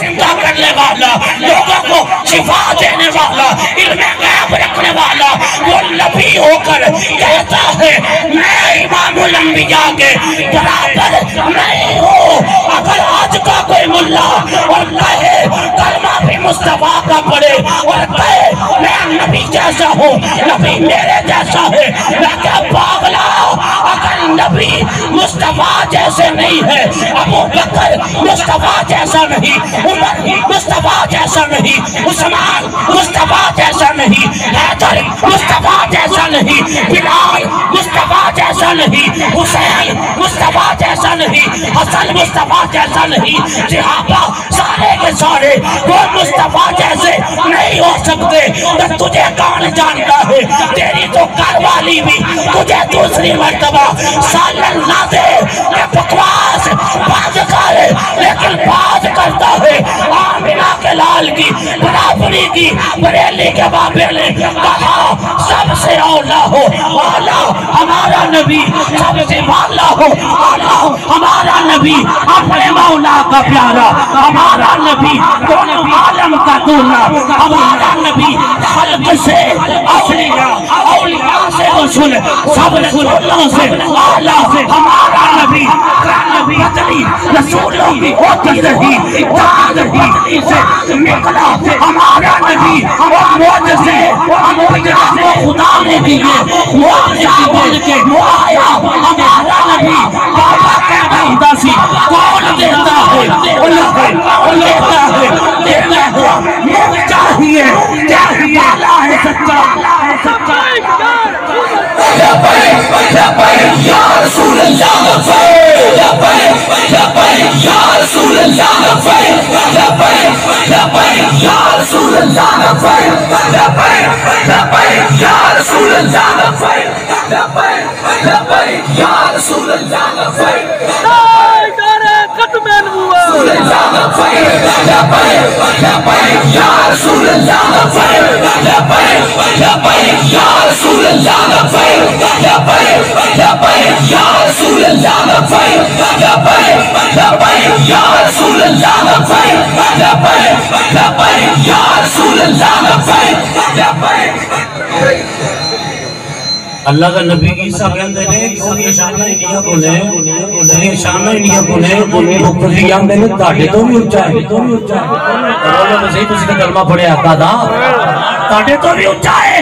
زندہ کرنے والا، لوگوں کو شفا دینے والا، علم غیب رکھنے والا، وہ نبی ہو کر کہتا ہے میں امام الانبیاء کے برابر نہیں ہوں۔ اگر آج کا کوئی ملا اور کہے کلمہ بھی مصطفیٰ کا پڑھے اور کہے میں نبی جیسا ہوں، نبی میرے جیسا ہے، میں کیا پاگلا؟ اگر نبی مصطفیٰ جیسے نہیں ہے، ابو بکر مصطفیٰ جیسا نہیں، عمر مصطفیٰ جیسا نہیں، عثمان مصطفیٰ جیسا نہیں، حیدر مصطفیٰ جیسا نہیں، بلال مصطفیٰ جیسا نہیں، حسین مصطفیٰ جیسا نہیں، حسن مصطفیٰ جیسا نہیں، صحابہ سارے کے سارے وہ مصطفیٰ جیسے نہیں ہو سکتے۔ تو تجھے کون جانتا ہے؟ تیری تو گھر والی بھی تجھے دوسری مرتبہ سالن نہ دے کہ بکواس باز کرے، لیکن باز کرتا ہے آمینہ کے لال کی برابری کی۔ بریلی کے بابے نے کہا سب سے اولا ہو اولا ہمارا نبی، سب سے والا ہو اولا ہمارا نبی، اپنے مولا کا پیارا ہمارا نبی، دونوں عالم کا دولا ہمارا نبی، خلق سے اولیاء، اولیاء سے رسول، سب رسولوں سے اعلیٰ ہمارا نبی۔ بدلی رسولوں کی ہوتی رہی، داد بدلی سے نکلا ہمارا نبی، اور معجزے خدا نے دیے، معجزہ بن کے آیا ہمارا نبی۔ بابا کہتا ہوتا سی کون دیتا ہے؟ اللہ ہے، لیتا ہے، دیتا ہے، مجھ چاہیے چاہیے اللہ ہے سچا۔ لبیک یا رسول اللہ، لبیک یا رسول اللہ، لبیک یا رسول اللہ، لبیک یا رسول اللہ، لبیک یا رسول اللہ، اللہ کا نبی عیسیٰ کہندے نے کہ شانہ انہیا بولے شانہ انہیا بولے مقتدی آمدے نے تاڑے تو بھی اچھا ہے رولا مسیح تو سکتا کلمہ پڑھے آتا دا تاڑے تو بھی اچھا ہے۔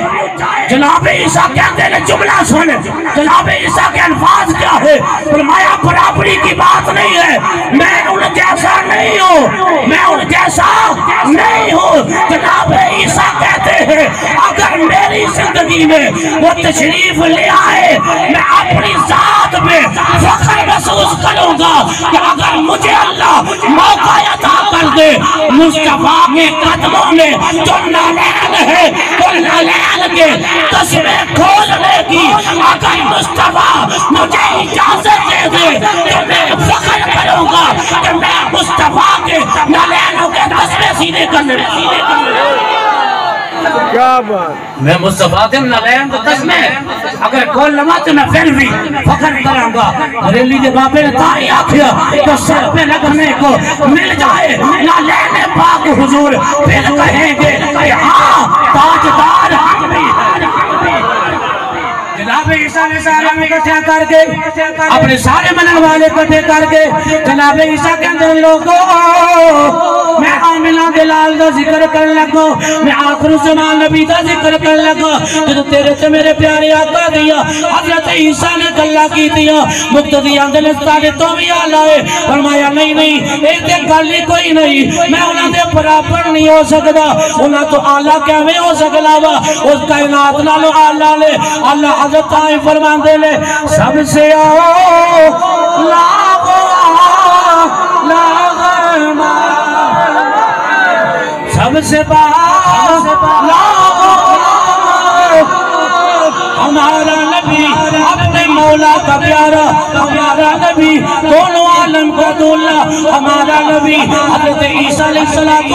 جناب عیسیٰ کہندے نے جملہ سنے، جناب عیسیٰ کے الفاظ کیا ہے؟ فرمایا برابری کی بات نہیں ہے، میں ان جیسا نہیں ہوں، میں ان جیسا نہیں ہوں۔ جناب عیسیٰ کہتے ہیں اگر میری زندگی میں وہ تشریف لے آئے میں اپنی ذات میں فخر محسوس کروں گا کہ اگر مجھے اللہ موقع عطا کر دے مصطفیٰ کے قدموں میں جو نالین ہے وہ نالین کے تسمیں کھولنے کی اگر مصطفیٰ مجھے اجازت دے دے تو میں فخر کروں گا کہ میں مصطفیٰ کے نالینوں کے تسمیں سیدھے کرنے میں مصطفیٰ کے نالین کو تسمیں اگر کھول لما تو میں پھر بھی فخر کروں گا۔ بریلی کے بابے نے تاری آکھیا تو سر پہ لگنے کو مل جائے نالین پاک حضور پھر کہیں گے کہ ہاں تاجدار جناب عیسیٰ نے سارے میں کٹھے کر کے اپنے سارے منن والے کٹھے کر کے جناب عیسیٰ کے اندر لوگوں میں آمنہ دلال دا ذکر کر لگو، میں آخر زمان نبی دا ذکر کر لگو جو تیرے سے میرے پیارے آقا دیا حضرت عیسیٰ نے گلہ کی دیا مقتدی اندلستانے تو بھی آلائے فرمایا نہیں ایک دے گلی کوئی نہیں میں انہاں دے برابر نہیں ہو سکتا انہاں تو آلہ کیویں ہو سکلا وا اس کائنات نالو آلہ لے اللہ حضرت آئی فرمان دے لے سب سے آؤ سب سے باہر ہمارا نبی اپنے مولا کا پیارا ہمارا نبی دونوں عالم کا دولا ہمارا نبی حضرت عیسیٰ علیہ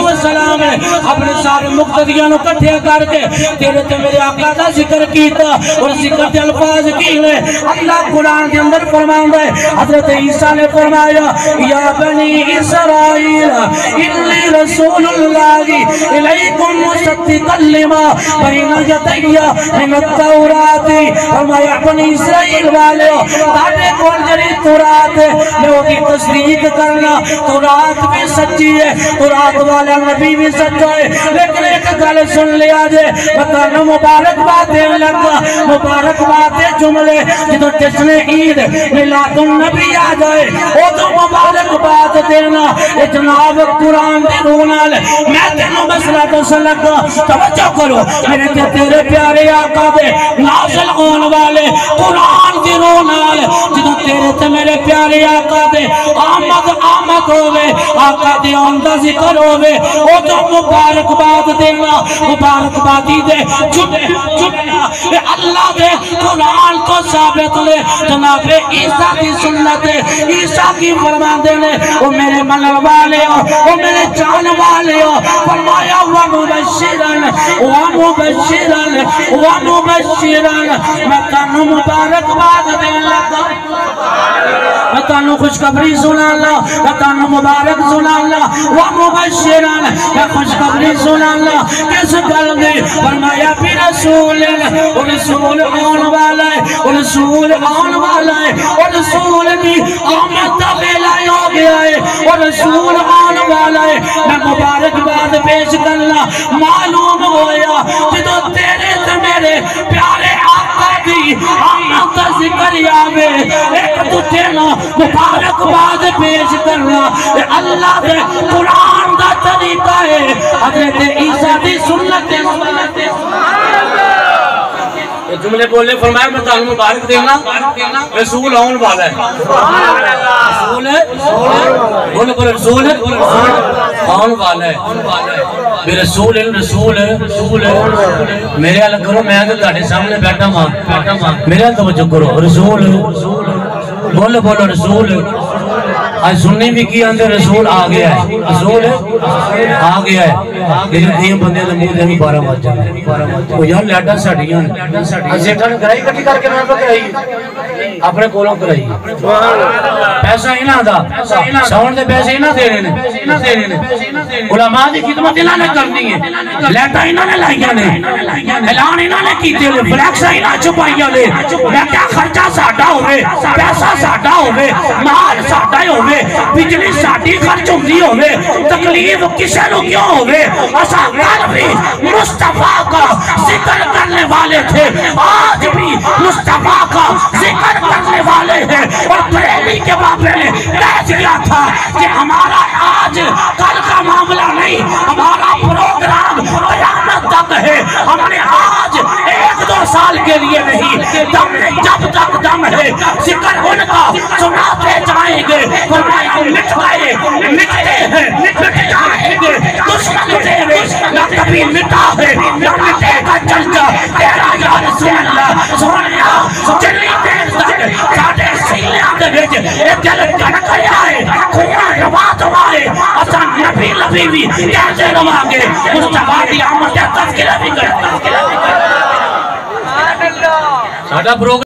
السلام ہے اپنے سارے مقتدیاں نو کٹھے کر کے تیرے تے میرے آقا دا ذکر کیتا اور ذکر کے الفاظ کیلے اللہ قرآن کے اندر فرماؤں ہے حضرت عیسیٰ نے فرمایا یا بنی اسرائیل انی رسول اللہ الیکم مصدقا لما بین یدی من التورات فرمایا اپنی اسرائیل والے تاڑے کون جری تورات ہے میں دی تصدیق کرنا تورات بھی سچی ہے تورات والا نبی بھی سچا ہے لیکن ایک گل سن لیا جے بتانا مبارک باتیں لگا مبارک باتیں جملے جدو جشن عید میلاد النبی آ جائے او تو مبارک بات دینا اے جناب قرآن دے رونال میں تینوں مسئلہ تو سلگا توجہ کرو میرے تیرے پیارے آقا دے نازل ہون والے قرآن دے رونال جدو تیرے تے میرے پیارے آقا دے آمد ہوئے آقا دے آمدہ ذکر ہوئے او تو مبارک بات دینا مبارک باتی دے چھٹنا اے اللہ دے قرآن کو ثابت لے جناب عیسیٰ کی سنت عیسیٰ کی فرمان دینے او میرے منل والے ہو او میرے جان والے ہو فرمایا وَمُبَشِّرًا میں تانو مبارک بات دے لگا میں تانو خوشخبری سنا اللہ میں تانو مبارک سنا اللہ وَمُبَشِّرًا میں خوشخبری سنا اللہ کس گل دے فرمایا بھی رسول رسول آن والا ہے رسول آن والا ہے رسول کی آمد کا بیلا ہو گیا ہے رسول آن والا ہے میں مبارک بات پیش کرنا معلوم ہویا جدو تیرے سے میرے پیارے آقا دی آمد کا ذکر یاوے ایک تجھےنا مبارک بات پیش کرنا اللہ دے قرآن دا طریقہ ہے حضرت عیسیٰ دی سنت جملے بولنے فرمایا میں تعلیم مبارک دینا رسول آن والا ہے رسول ہے بولے بولے رسول ہے آن والا ہے بے رسول ہے میرے حال کرو میں تو تاڑے سامنے بیٹھا ماں میرے حال توجہ کرو رسول بولے بولے رسول آج سننی بھی کی اندر رسول آ گیا ہے رسول آ گیا ہے لیکن تیم بندے تو مجھے ہمیں 12 بات جانا وہ یہاں لیٹا ساڑھیاں سیٹھا نے کرائی کٹی کر کے میں پر کرائی اپنے کولوں کرائی پیسہ ہی نہ دا ساؤنڈ دے پیسے ہی نہ دینے نے علماء دی خدمت انہوں نے کرنی ہے لیٹا انہوں نے لائیاں نے اعلان انہوں نے کیتے لے فلیکس انہوں چھپائیاں لے میں کیا خرچہ ساڑھا ہوئے پیسہ ساڑھا ہوئے مال ساڑھا ہوئے بجلی ساڑھی خرچ ہوندی ہوئے تکلیف کسے نو کیوں ہوئے اسا قلبی مصطفیٰ کا ذکر کرنے والے تھے آج بھی مصطفیٰ کا ذکر کرنے والے ہیں اور پریمی کے بابے نے کہہ دیا تھا کہ ہمارا آج کل کا معاملہ نہیں ہمارا پروگرام قیامت تک ہے ہم نے آج 1-2 سال کے لیے نہیں جب تک دم ہے ذکر ان کا سناتے جائیں گے فرمایا مٹ گئے مٹتے ہیں مٹ جائیں گے دشمن تیرے نہ کبھی مٹا ہے نہ مٹے گا چلتا تیرا یا رسول اللہ سنیا چلی دیر تک ساڑھے سیلیاں دے بیچ ایک دل کڑک آئے خون روات ہوئے اسان نبی لبی بھی کیسے روانگے مصطفیٰ دی آمد تذکرہ بھی کرتا ساڑھا پروگرام